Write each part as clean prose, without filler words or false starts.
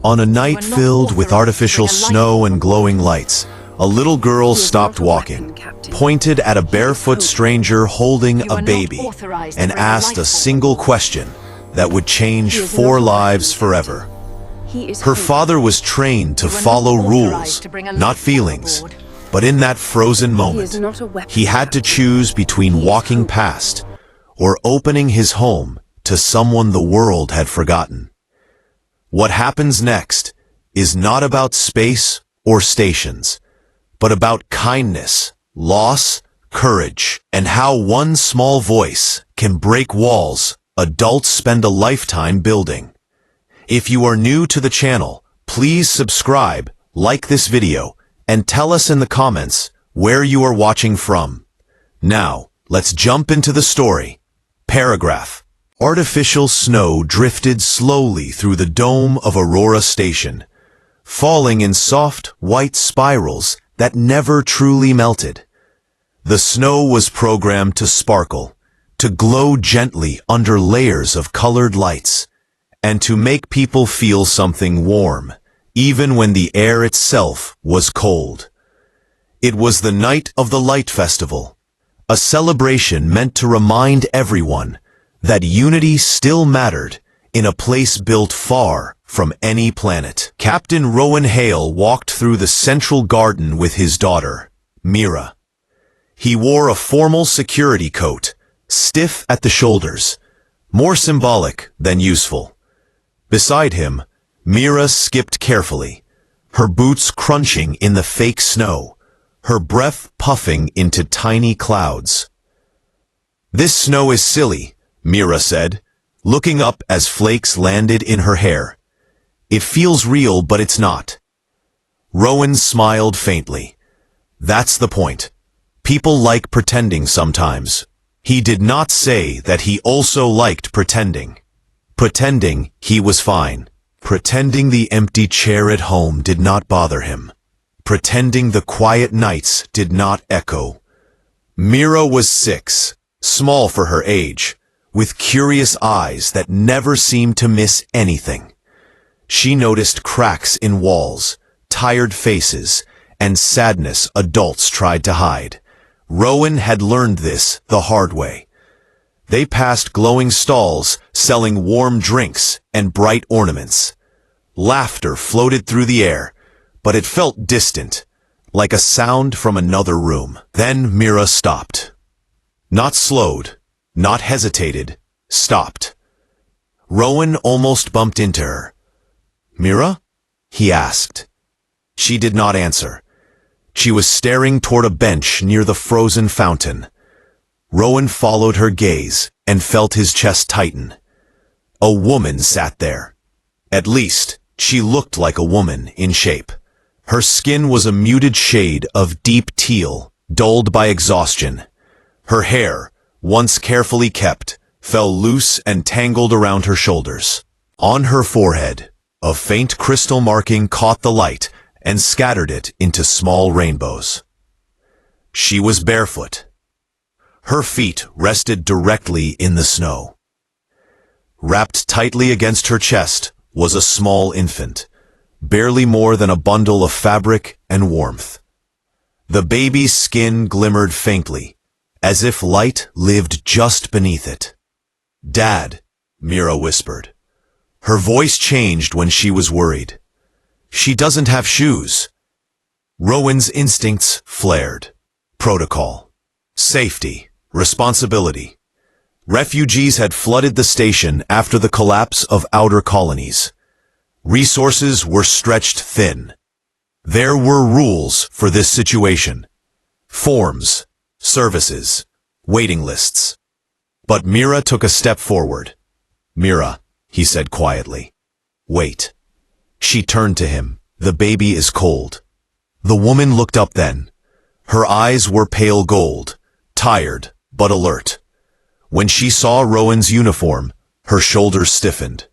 On a night filled with artificial snow and glowing lights, a little girl stopped walking, pointed at a barefoot stranger holding a baby, and asked a single question that would change 4 lives forever. Her father was trained to follow rules, not feelings, but in that frozen moment, he had to choose between walking past or opening his home to someone the world had forgotten. What happens next is not about space or stations, but about kindness, loss, courage, and how one small voice can break walls adults spend a lifetime building. If you are new to the channel, please subscribe, like this video, and tell us in the comments where you are watching from. Now, let's jump into the story. Paragraph. Artificial snow drifted slowly through the dome of Aurora Station, falling in soft, white spirals that never truly melted. The snow was programmed to sparkle, to glow gently under layers of colored lights, and to make people feel something warm, even when the air itself was cold. It was the night of the Light Festival, a celebration meant to remind everyone that unity still mattered in a place built far from any planet. Captain Rowan Hale walked through the central garden with his daughter, Mira. He wore a formal security coat, stiff at the shoulders, more symbolic than useful. Beside him, Mira skipped carefully, her boots crunching in the fake snow, her breath puffing into tiny clouds. "This snow is silly," Mira said, looking up as flakes landed in her hair. "It feels real, but it's not." Rowan smiled faintly. "That's the point. People like pretending sometimes." He did not say that he also liked pretending. Pretending he was fine. Pretending the empty chair at home did not bother him. Pretending the quiet nights did not echo. Mira was 6, small for her age, with curious eyes that never seemed to miss anything. She noticed cracks in walls, tired faces, and sadness adults tried to hide. Rowan had learned this the hard way. They passed glowing stalls selling warm drinks and bright ornaments. Laughter floated through the air, but it felt distant, like a sound from another room. Then Mira stopped. Not slowed, not hesitated, stopped. Rowan almost bumped into her. "Mira?" he asked. She did not answer. She was staring toward a bench near the frozen fountain. Rowan followed her gaze and felt his chest tighten. A woman sat there. At least, she looked like a woman in shape. Her skin was a muted shade of deep teal, dulled by exhaustion. Her hair, once carefully kept, fell loose and tangled around her shoulders. On her forehead, a faint crystal marking caught the light and scattered it into small rainbows. She was barefoot. Her feet rested directly in the snow. Wrapped tightly against her chest was a small infant, barely more than a bundle of fabric and warmth. The baby's skin glimmered faintly, as if light lived just beneath it. "Dad," Mira whispered. Her voice changed when she was worried. "She doesn't have shoes." Rowan's instincts flared. Protocol. Safety. Responsibility. Refugees had flooded the station after the collapse of outer colonies. Resources were stretched thin. There were rules for this situation. Forms, services, waiting lists. But Mira took a step forward. "Mira," he said quietly. "Wait." She turned to him. "The baby is cold." The woman looked up then. Her eyes were pale gold, tired but alert. When she saw Rowan's uniform, her shoulders stiffened.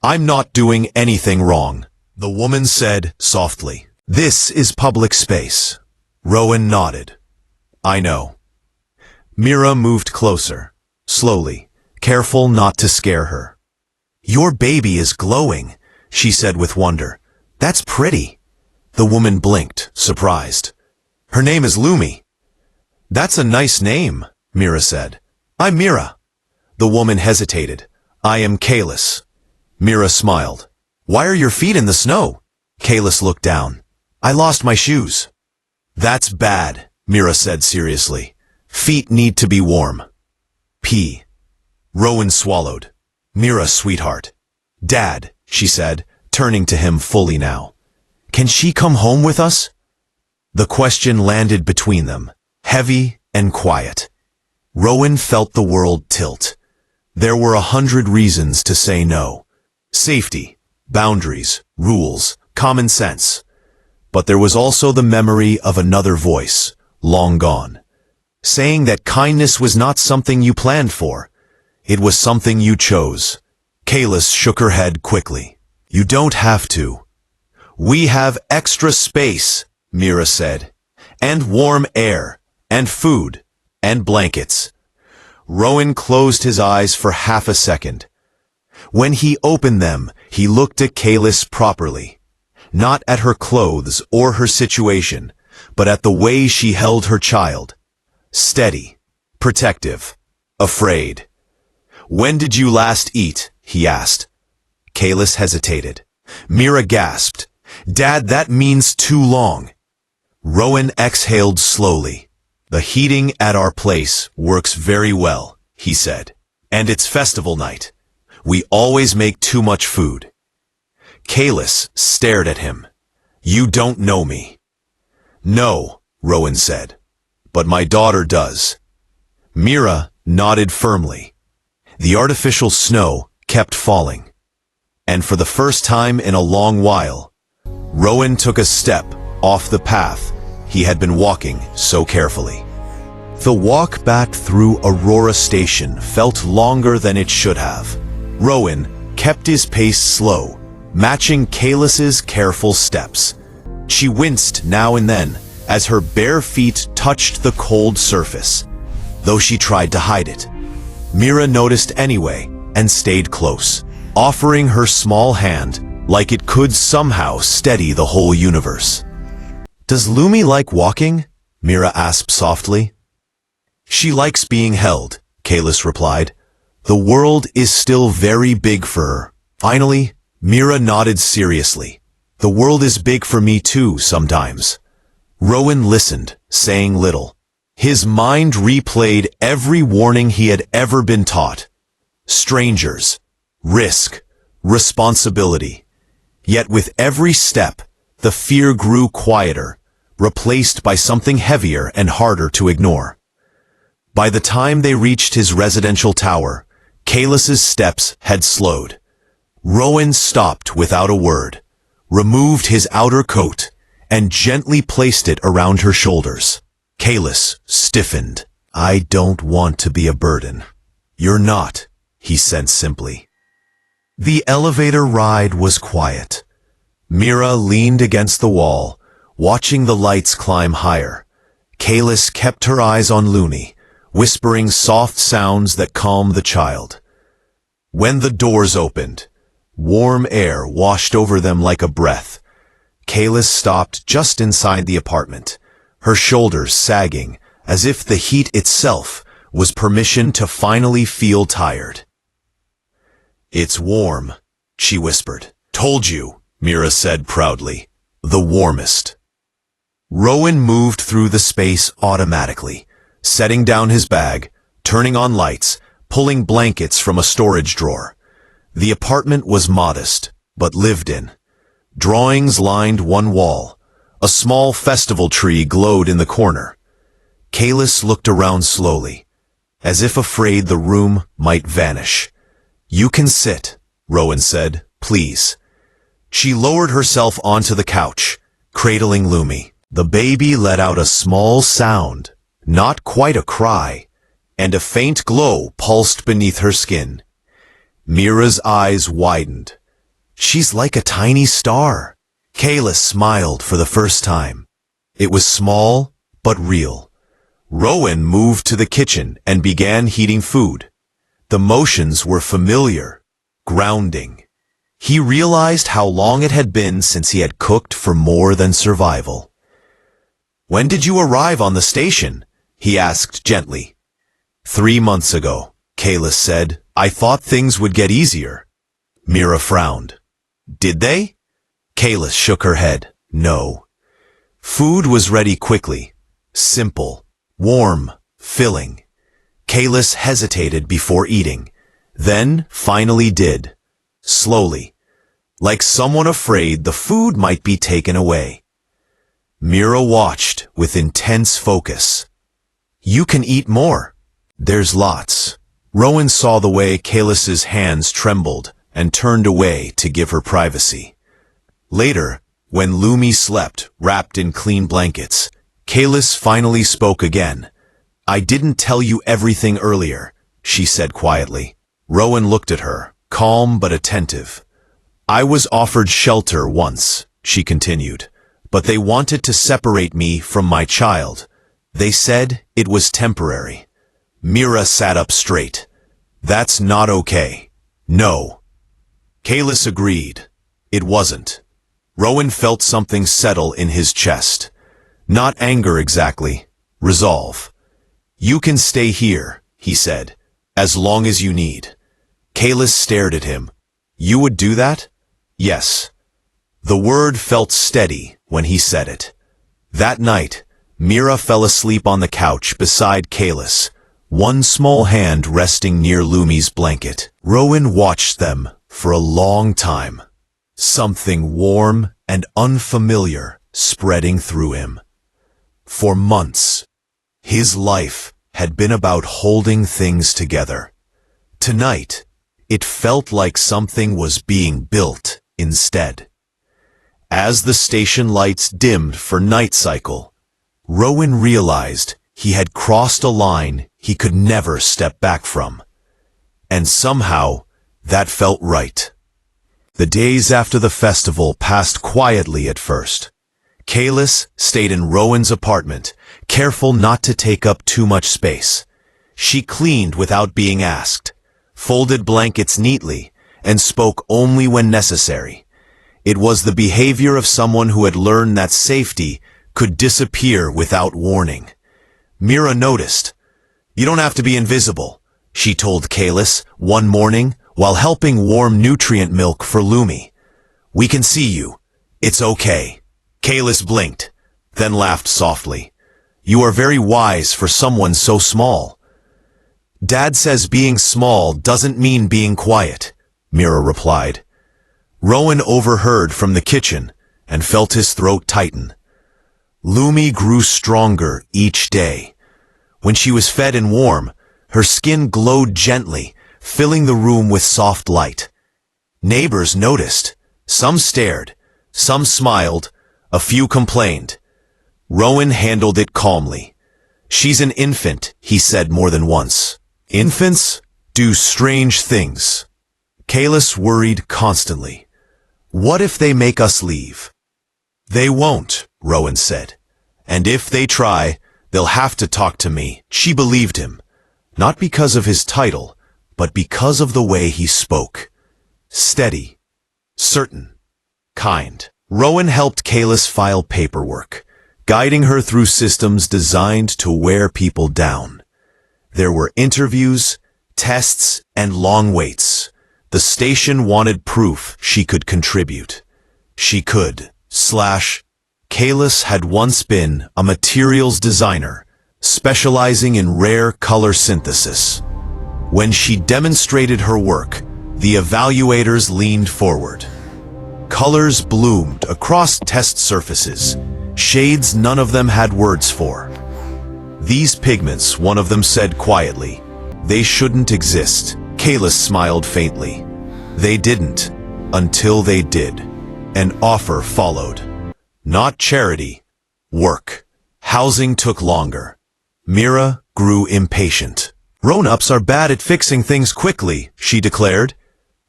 "I'm not doing anything wrong," the woman said softly. "This is public space." Rowan nodded. "I know." Mira moved closer, slowly, careful not to scare her. "Your baby is glowing. she said with wonder. That's pretty. The woman blinked, surprised. Her name is Lumi. That's a nice name, Mira said. I'm Mira. The woman hesitated. I am Kalis. Mira smiled. Why are your feet in the snow? Kalis looked down. I lost my shoes. That's bad, Mira said seriously. Feet need to be warm. P. Rowan swallowed. Mira, sweetheart. Dad, she said, turning to him fully now. Can she come home with us? The question landed between them, heavy and quiet. Rowan felt the world tilt. There were 100 reasons to say no. Safety, boundaries, rules, common sense. But there was also the memory of another voice, long gone, saying that kindness was not something you planned for. It was something you chose. Kalis shook her head quickly. You don't have to. We have extra space, Mira said, and warm air, and food, and blankets. Rowan closed his eyes for half a second. When he opened them, he looked at Kalis properly. Not at her clothes or her situation, but at the way she held her child. Steady, protective, afraid. When did you last eat? He asked. Kalis hesitated. Mira gasped. Dad, that means too long. Rowan exhaled slowly. The heating at our place works very well, he said. And it's festival night. We always make too much food. Kalis stared at him. You don't know me. No, Rowan said. But my daughter does. Mira nodded firmly. The artificial snow kept falling. And for the first time in a long while, Rowan took a step off the path he had been walking so carefully. The walk back through Aurora Station felt longer than it should have. Rowan kept his pace slow, matching Kalis's careful steps. She winced now and then as her bare feet touched the cold surface, though she tried to hide it. Mira noticed anyway and stayed close, offering her small hand like it could somehow steady the whole universe. Does Lumi like walking? Mira asked softly. She likes being held, Kalis replied. The world is still very big for her. Finally, Mira nodded seriously. The world is big for me too, sometimes. Rowan listened, saying little. His mind replayed every warning he had ever been taught. Strangers, risk, responsibility. Yet with every step, the fear grew quieter, replaced by something heavier and harder to ignore. By the time they reached his residential tower, Kalis's steps had slowed. Rowan stopped without a word, removed his outer coat, and gently placed it around her shoulders. Kalis stiffened. I don't want to be a burden. You're not, he said simply. The elevator ride was quiet. Mira leaned against the wall, watching the lights climb higher. Kalis kept her eyes on Lumi, whispering soft sounds that calmed the child. When the doors opened, warm air washed over them like a breath. Kalis stopped just inside the apartment, her shoulders sagging as if the heat itself was permission to finally feel tired. It's warm, she whispered. Told you, Mira said proudly. The warmest. Rowan moved through the space automatically, setting down his bag, turning on lights, pulling blankets from a storage drawer. The apartment was modest, but lived in. Drawings lined one wall. A small festival tree glowed in the corner. Kalis looked around slowly, as if afraid the room might vanish. You can sit, Rowan said, please. She lowered herself onto the couch, cradling Lumi. The baby let out a small sound, not quite a cry, and a faint glow pulsed beneath her skin. Mira's eyes widened. She's like a tiny star. Kalis smiled for the first time. It was small, but real. Rowan moved to the kitchen and began heating food. The motions were familiar, grounding. He realized how long it had been since he had cooked for more than survival. "When did you arrive on the station?" he asked gently. 3 months ago, Kalis said. "I thought things would get easier." Mira frowned. "Did they?" Kalis shook her head. "No." Food was ready quickly. Simple, warm, filling. Kalis hesitated before eating, then finally did. Slowly, like someone afraid the food might be taken away. Mira watched with intense focus. "You can eat more. There's lots." Rowan saw the way Kalis's hands trembled and turned away to give her privacy. Later, when Lumi slept, wrapped in clean blankets, Kalis finally spoke again. "I didn't tell you everything earlier," she said quietly. Rowan looked at her, calm but attentive. "I was offered shelter once," she continued, "but they wanted to separate me from my child. They said it was temporary." Mira sat up straight. "That's not okay." "No." Kalis agreed. It wasn't. Rowan felt something settle in his chest. Not anger exactly, resolve. "You can stay here," he said, "as long as you need." Kalis stared at him. "You would do that?" "Yes." The word felt steady when he said it. That night, Mira fell asleep on the couch beside Kalis, one small hand resting near Lumi's blanket. Rowan watched them for a long time. Something warm and unfamiliar spreading through him. For months, his life had been about holding things together. Tonight, it felt like something was being built instead. As the station lights dimmed for night cycle, Rowan realized he had crossed a line he could never step back from. And somehow, that felt right. The days after the festival passed quietly at first. Kalis stayed in Rowan's apartment, careful not to take up too much space. She cleaned without being asked, folded blankets neatly, and spoke only when necessary. It was the behavior of someone who had learned that safety could disappear without warning. Mira noticed. "You don't have to be invisible," she told Kalis one morning while helping warm nutrient milk for Lumi. "We can see you. It's okay." Kalis blinked, then laughed softly. "You are very wise for someone so small." "Dad says being small doesn't mean being quiet," Mira replied. Rowan overheard from the kitchen and felt his throat tighten. Lumi grew stronger each day. When she was fed and warm, her skin glowed gently, filling the room with soft light. Neighbors noticed. Some stared, some smiled, a few complained. Rowan handled it calmly. "She's an infant," he said more than once. "Infants do strange things." Kalis worried constantly. "What if they make us leave?" "They won't," Rowan said. "And if they try, they'll have to talk to me." She believed him, not because of his title, but because of the way he spoke. Steady, certain, kind. Rowan helped Kalis file paperwork, guiding her through systems designed to wear people down. There were interviews, tests, and long waits. The station wanted proof she could contribute. She could. Kalis had once been a materials designer, specializing in rare color synthesis. When she demonstrated her work, the evaluators leaned forward. Colors bloomed across test surfaces, shades none of them had words for. "These pigments," one of them said quietly, "they shouldn't exist." Kalis smiled faintly. "They didn't, until they did." An offer followed. Not charity, work. Housing took longer. Mira grew impatient. "Grown-ups are bad at fixing things quickly," she declared.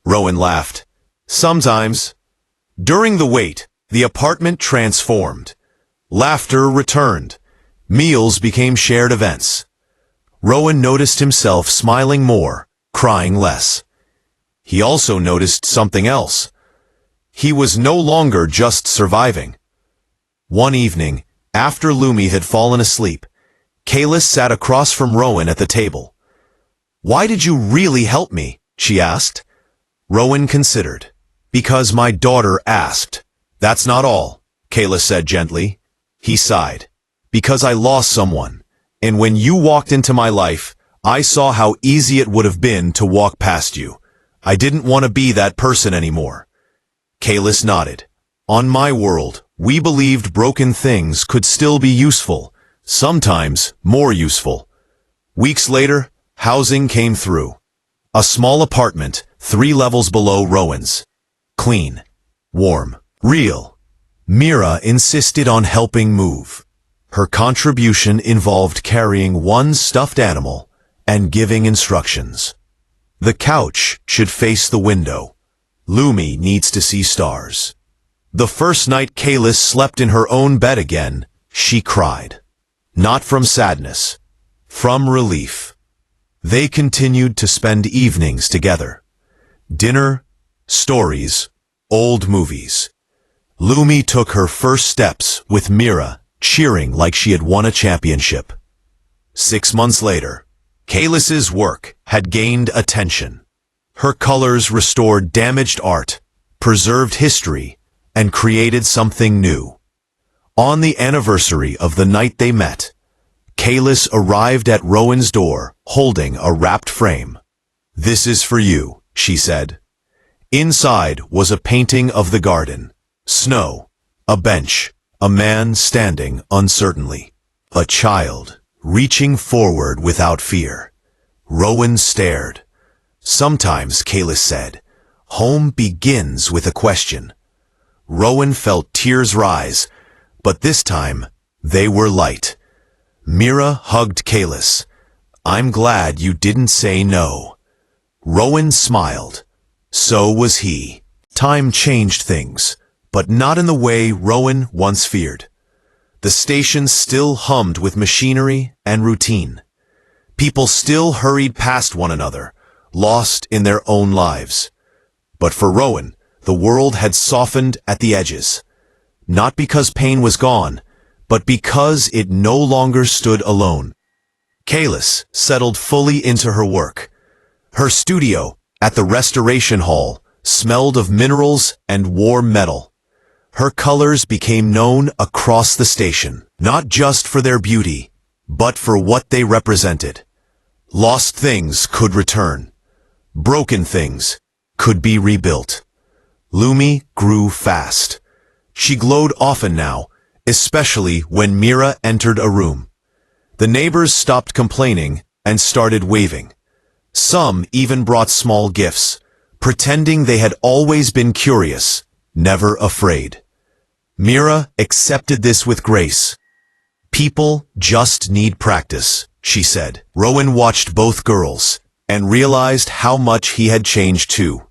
Rowan laughed. "Sometimes." During the wait, the apartment transformed. Laughter returned. Meals became shared events. Rowan noticed himself smiling more, crying less. He also noticed something else. He was no longer just surviving. One evening, after Lumi had fallen asleep, Kalis sat across from Rowan at the table. "Why did you really help me?" she asked. Rowan considered. "Because my daughter asked." "That's not all," Kalis said gently. He sighed. "Because I lost someone, and when you walked into my life, I saw how easy it would have been to walk past you. I didn't want to be that person anymore." Kalis nodded. "On my world, we believed broken things could still be useful, sometimes more useful." Weeks later, housing came through. A small apartment, 3 levels below Rowan's. Clean, warm, real. Mira insisted on helping move. Her contribution involved carrying one stuffed animal and giving instructions. The couch should face the window. Lumi needs to see stars. The first night Kalis slept in her own bed again, she cried. Not from sadness, from relief. They continued to spend evenings together. Dinner, stories, old movies. Lumi took her first steps with Mira, cheering like she had won a championship. 6 months later, Kalis's work had gained attention. Her colors restored damaged art, preserved history, and created something new. On the anniversary of the night they met, Kalis arrived at Rowan's door, holding a wrapped frame. "This is for you," she said. Inside was a painting of the garden. Snow, a bench, a man standing uncertainly. A child, reaching forward without fear. Rowan stared. "Sometimes," Kalis said, "home begins with a question." Rowan felt tears rise, but this time they were light. Mira hugged Kalis. "I'm glad you didn't say no." Rowan smiled. So was he. Time changed things, but not in the way Rowan once feared. The station still hummed with machinery and routine. People still hurried past one another, lost in their own lives. But for Rowan, the world had softened at the edges. Not because pain was gone, but because it no longer stood alone. Kalis settled fully into her work. Her studio, at the restoration hall, smelled of minerals and warm metal. Her colors became known across the station, not just for their beauty, but for what they represented. Lost things could return. Broken things could be rebuilt. Lumi grew fast. She glowed often now, especially when Mira entered a room. The neighbors stopped complaining and started waving. Some even brought small gifts, pretending they had always been curious, never afraid. Mira accepted this with grace. "People just need practice," she said. Rowan watched both girls and realized how much he had changed too.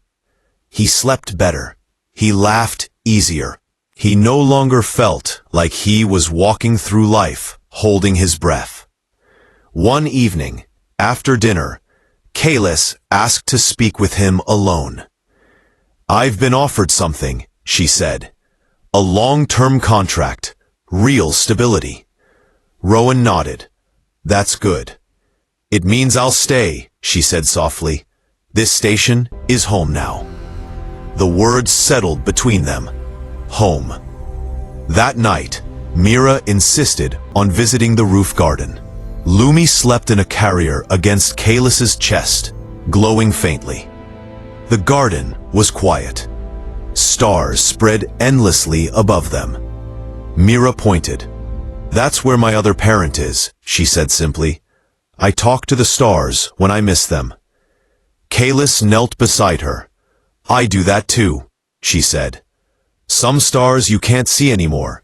He slept better. He laughed easier. He no longer felt like he was walking through life, holding his breath. One evening, after dinner, Kalis asked to speak with him alone. "I've been offered something," she said. "A long-term contract, real stability." Rowan nodded. "That's good." "It means I'll stay," she said softly. "This station is home now." The words settled between them. Home. That night, Mira insisted on visiting the roof garden. Lumi slept in a carrier against Kalis's chest, glowing faintly. The garden was quiet. Stars spread endlessly above them. Mira pointed. "That's where my other parent is," she said simply. "I talk to the stars when I miss them." Kalis knelt beside her. "I do that too," she said. "Some stars you can't see anymore,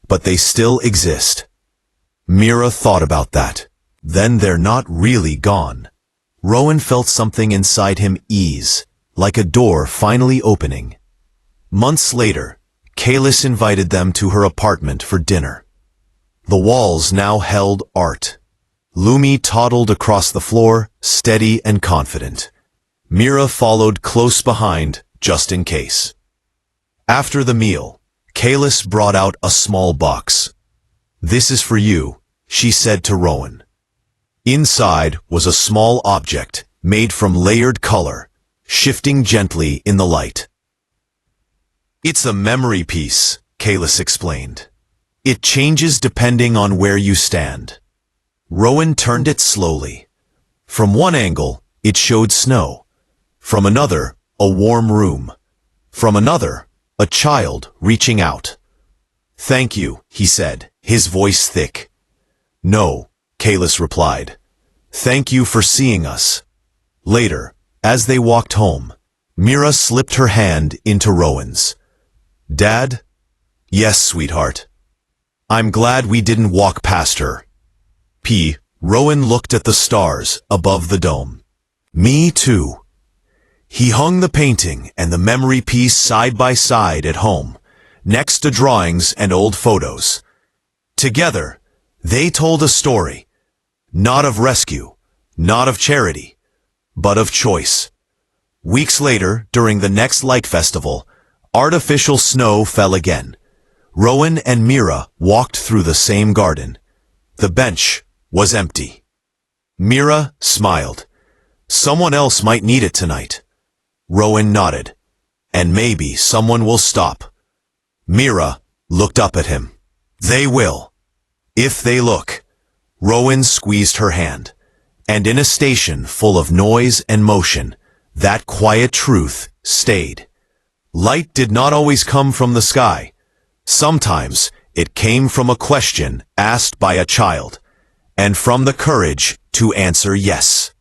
but they still exist." Mira thought about that. Then they're not really gone. Rowan felt something inside him ease, like a door finally opening. Months later, Kalis invited them to her apartment for dinner. The walls now held art. Lumi toddled across the floor, steady and confident. Mira followed close behind, just in case. After the meal, Kalis brought out a small box. "This is for you," she said to Rowan. Inside was a small object made from layered color, shifting gently in the light. "It's a memory piece," Kalis explained. "It changes depending on where you stand." Rowan turned it slowly. From one angle, it showed snow. From another, a warm room. From another, a child reaching out. "Thank you," he said, his voice thick. "No," Kalis replied. "Thank you for seeing us." Later, as they walked home, Mira slipped her hand into Rowan's. "Dad?" "Yes, sweetheart." "I'm glad we didn't walk past her." Rowan looked at the stars above the dome. "Me too." He hung the painting and the memory piece side by side at home, next to drawings and old photos. Together, they told a story, not of rescue, not of charity, but of choice. Weeks later, during the next light festival, artificial snow fell again. Rowan and Mira walked through the same garden. The bench was empty. Mira smiled. "Someone else might need it tonight." Rowan nodded. "And maybe someone will stop." Mira looked up at him. "They will. If they look." Rowan squeezed her hand. And in a station full of noise and motion, that quiet truth stayed. Light did not always come from the sky. Sometimes it came from a question asked by a child, and from the courage to answer yes.